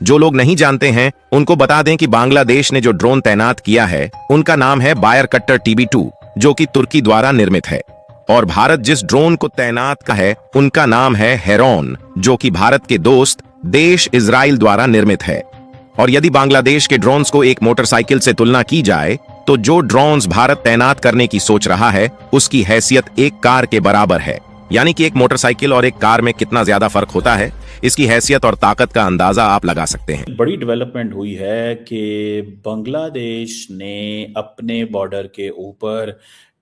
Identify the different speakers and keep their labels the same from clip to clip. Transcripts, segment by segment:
Speaker 1: जो लोग नहीं जानते हैं उनको बता दें कि बांग्लादेश ने जो ड्रोन तैनात किया है उनका नाम है बायर कट्टर TB2, जो कि तुर्की द्वारा निर्मित है। और भारत जिस ड्रोन को तैनात का है उनका नाम है हेरॉन, जो कि भारत के दोस्त देश इजराइल द्वारा निर्मित है। और यदि बांग्लादेश के ड्रोन्स को एक मोटरसाइकिल से तुलना की जाए तो जो ड्रोन्स भारत तैनात करने की सोच रहा है उसकी हैसियत एक कार के बराबर है। यानी कि एक मोटरसाइकिल और एक कार में कितना ज्यादा फर्क होता है, इसकी हैसियत और ताकत का अंदाजा आप लगा सकते हैं।
Speaker 2: बड़ी डेवलपमेंट हुई है कि बांग्लादेश ने अपने बॉर्डर के ऊपर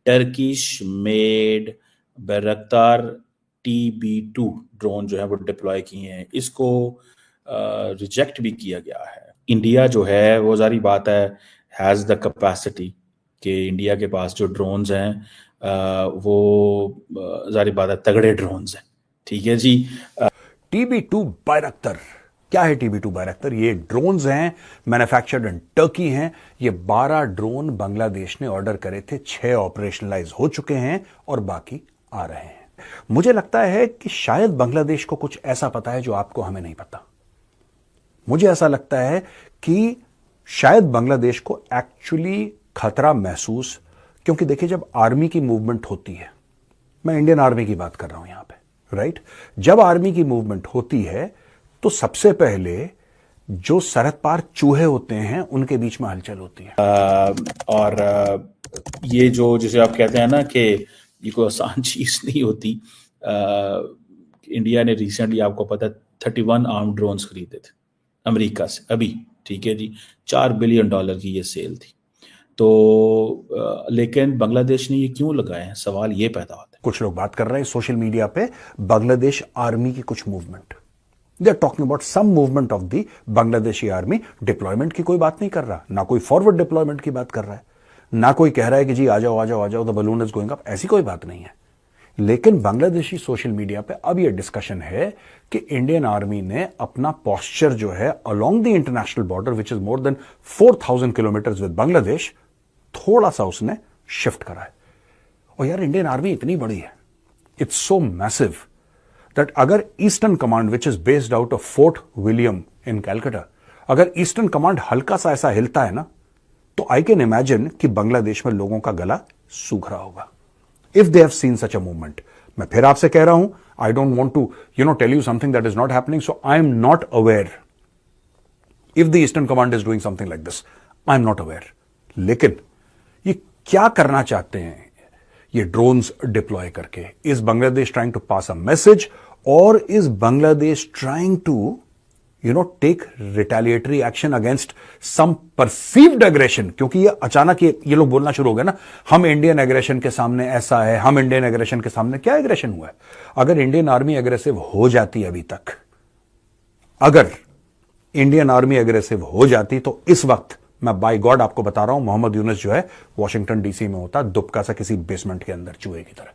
Speaker 2: टर्किश मेड बैरक्तार TB2 ड्रोन जो है वो डिप्लॉय किए हैं। इसको रिजेक्ट भी किया गया है। इंडिया जो है वो जारी बात है हैज़ द कैपेसिटी कि इंडिया के पास जो ड्रोन्स हैं वो जारी बात है तगड़े ड्रोन्स हैं। ठीक है जी।
Speaker 3: TB2 बायरक्तर क्या है? TB2 बायरक्तर ये ड्रोन्स हैं, मैन्युफैक्चर्ड इन टर्की हैं। ये 12 ड्रोन बांग्लादेश ने ऑर्डर करे थे, 6 ऑपरेशनलाइज हो चुके हैं और बाकी आ रहे हैं। मुझे लगता है कि शायद बांग्लादेश को कुछ ऐसा पता है जो आपको हमें नहीं पता। मुझे ऐसा लगता है कि शायद बांग्लादेश को एक्चुअली खतरा महसूस, क्योंकि देखिए जब आर्मी की मूवमेंट होती है, मैं इंडियन आर्मी की बात कर रहा हूं यहां पे, राइट? जब आर्मी की मूवमेंट होती है तो सबसे पहले जो सरहद पार चूहे होते हैं उनके बीच में हलचल होती है।
Speaker 2: और ये जो जिसे आप कहते हैं ना कि ये कोई आसान चीज नहीं होती। इंडिया ने रिसेंटली आपको पता है 31 आर्म ड्रोन्स खरीदे थे अमेरिका से अभी। ठीक है जी, $4 बिलियन की ये सेल थी। तो लेकिन बांग्लादेश ने ये क्यों लगाए हैं, सवाल ये पैदा होता है।
Speaker 3: कुछ लोग बात कर रहे हैं सोशल मीडिया पे बांग्लादेश आर्मी की कुछ movement, they are talking about some movement of the Bangladeshi army. Deployment की कोई बात नहीं कर रहा, ना कोई फॉरवर्ड डिप्लॉयमेंट की बात कर रहा है, ना कोई कह रहा है कि जी आ जाओ आ जाओ आ जाओ, the balloon is going up, ऐसी कोई बात नहीं है। लेकिन बांग्लादेशी सोशल मीडिया पे अब यह डिस्कशन है कि इंडियन आर्मी ने अपना पोस्चर जो है along the international border which is more than 4000 kilometre with Bangladesh, थोड़ा सा उसने शिफ्ट करा है। और यार इंडियन आर्मी इतनी बड़ी है, इट्स सो मैसिव दैट अगर eastern command which is based out of Fort William in Calcutta, अगर ईस्टर्न कमांड हल्का सा ऐसा हिलता है ना, तो आई कैन इमेजिन कि बांग्लादेश में लोगों का गला सूख रहा होगा if they have seen such a movement. मैं फिर आपसे कह रहा हूं, I don't want to tell you something that is not happening, so I am not aware if the eastern command is doing something like this, I am not aware. लेकिन ये क्या करना चाहते हैं ये ड्रोन्स डिप्लॉय करके? Is Bangladesh trying to pass a message और is Bangladesh trying to take retaliatory action against some perceived aggression? क्योंकि ये अचानक ये लोग बोलना शुरू हो गए ना, हम इंडियन एग्रेशन के सामने ऐसा है, हम इंडियन एग्रेशन के सामने। क्या एग्रेशन हुआ है? अगर इंडियन आर्मी एग्रेसिव हो जाती अभी तक, अगर इंडियन आर्मी एग्रेसिव हो जाती तो इस वक्त मैं बाय गॉड आपको बता रहा हूं, मोहम्मद यूनुस जो है वॉशिंगटन DC में होता, दुबका सा किसी बेसमेंट के अंदर चूहे की तरह।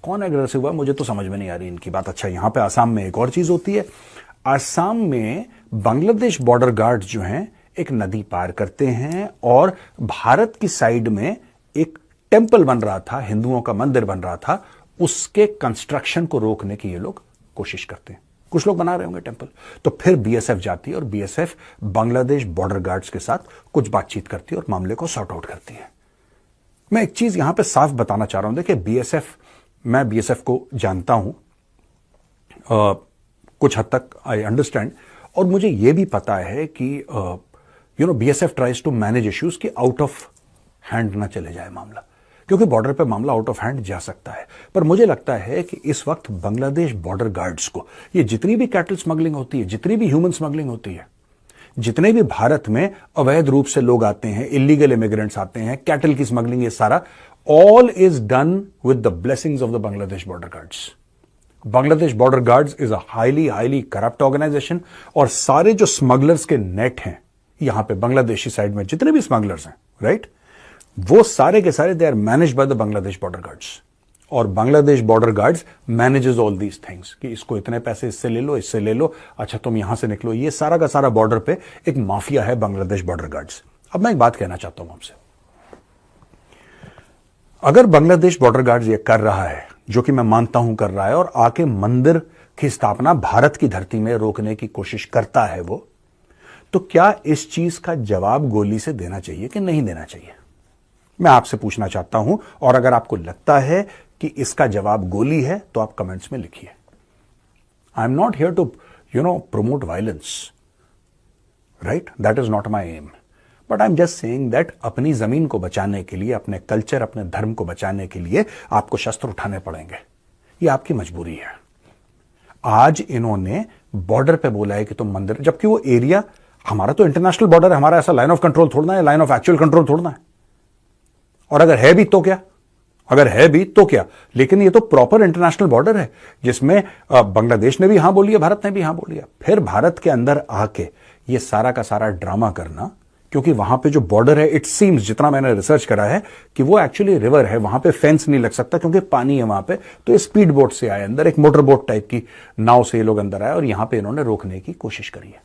Speaker 3: कौन एग्रेसिव हुआ मुझे तो समझ में नहीं आ रही इनकी बात। अच्छा, यहां पे आसाम में एक और चीज होती है। आसाम में बांग्लादेश बॉर्डर गार्ड जो हैं एक नदी पार करते हैं और भारत की साइड में एक टेंपल बन रहा था, हिंदुओं का मंदिर बन रहा था, उसके कंस्ट्रक्शन को रोकने की ये लोग कोशिश करते हैं। कुछ लोग बना रहे होंगे टेंपल, तो फिर BSF जाती है और BSF बांग्लादेश बॉर्डर गार्ड्स के साथ कुछ बातचीत करती है और मामले को सॉर्ट आउट करती है। मैं एक चीज यहां पे साफ बताना चाह रहा हूं, देखिए मैं BSF को जानता हूं कुछ हद तक, आई अंडरस्टैंड, और मुझे यह भी पता है कि BSF tries to manage issues कि आउट ऑफ हैंड ना चले जाए मामला, क्योंकि बॉर्डर पे मामला आउट ऑफ हैंड जा सकता है। पर मुझे लगता है कि इस वक्त बांग्लादेश बॉर्डर गार्ड्स को ये जितनी भी कैटल स्मगलिंग होती है, जितनी भी ह्यूमन स्मगलिंग होती है, जितने भी भारत में अवैध रूप से लोग आते हैं, इलीगल इमिग्रेंट्स आते हैं, कैटल की स्मगलिंग, ये सारा all is done with the blessings of the Bangladesh border guards. Bangladesh border guards is a highly corrupt organisation, और सारे जो स्मगलर्स के नेट हैं यहां पे बांग्लादेशी साइड में जितने भी स्मगलर्स हैं, राइट, वो सारे के सारे they are managed by the Bangladesh border guards. और Bangladesh border guards manages all these things कि इसको इतने पैसे इससे ले लो, इससे ले लो, अच्छा तुम यहां से निकलो। ये सारा का सारा बॉर्डर पे एक माफिया है बांग्लादेश बॉर्डर गार्ड्स। अब मैं एक बात कहना चाहता हूं आपसे, अगर बांग्लादेश बॉर्डर गार्ड्स ये कर रहा है, जो कि मैं मानता हूं कर रहा है, और आके मंदिर की स्थापना भारत की धरती में रोकने की कोशिश करता है वो, तो क्या इस चीज का जवाब गोली से देना चाहिए कि नहीं देना चाहिए? मैं आपसे पूछना चाहता हूं, और अगर आपको लगता है कि इसका जवाब गोली है तो आप कमेंट्स में लिखिए। I am not here to promote violence, right? That is not my aim, but I am just saying that अपनी जमीन को बचाने के लिए, अपने कल्चर, अपने धर्म को बचाने के लिए आपको शस्त्र उठाने पड़ेंगे। ये आपकी मजबूरी है। आज इन्होंने बॉर्डर पे बोला है कि तुम मंदिर, जबकि वो एरिया हमारा तो इंटरनेशनल बॉर्डर है, हमारा ऐसा लाइन ऑफ कंट्रोल थोड़ना है, लाइन ऑफ एक्चुअल कंट्रोल थोड़ना है। और अगर है भी तो क्या, अगर है भी तो क्या, लेकिन ये तो प्रॉपर इंटरनेशनल बॉर्डर है जिसमें बांग्लादेश ने भी हां बोली है, भारत ने भी हां बोली है। फिर भारत के अंदर आके ये सारा का सारा ड्रामा करना, क्योंकि वहां पे जो बॉर्डर है, इट सीम्स, जितना मैंने रिसर्च करा है, कि वो एक्चुअली रिवर है, वहां पे फेंस नहीं लग सकता क्योंकि पानी है वहां पे। तो ये स्पीड बोट से आए अंदर, एक मोटर बोट टाइप की नाव से ये लोग अंदर आए और यहां पे इन्होंने रोकने की कोशिश करी है।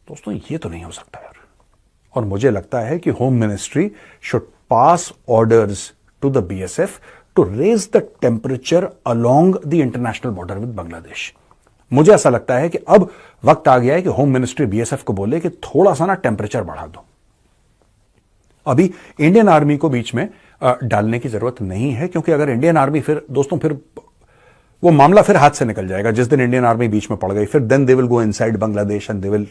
Speaker 3: दोस्तों ये तो नहीं हो सकता यार। और मुझे लगता है कि home ministry should pass orders to the BSF to raise the temperature along the international border with Bangladesh. मुझे ऐसा लगता है कि अब वक्त आ गया है कि होम मिनिस्ट्री बीएसएफ को बोले कि थोड़ा सा ना टेम्परेचर बढ़ा दो। अभी इंडियन आर्मी को बीच में डालने की जरूरत नहीं है, क्योंकि अगर इंडियन आर्मी, फिर दोस्तों फिर वो मामला फिर हाथ से निकल जाएगा। जिस दिन इंडियन आर्मी बीच में पड़ गई, फिर then they will go inside Bangladesh and they will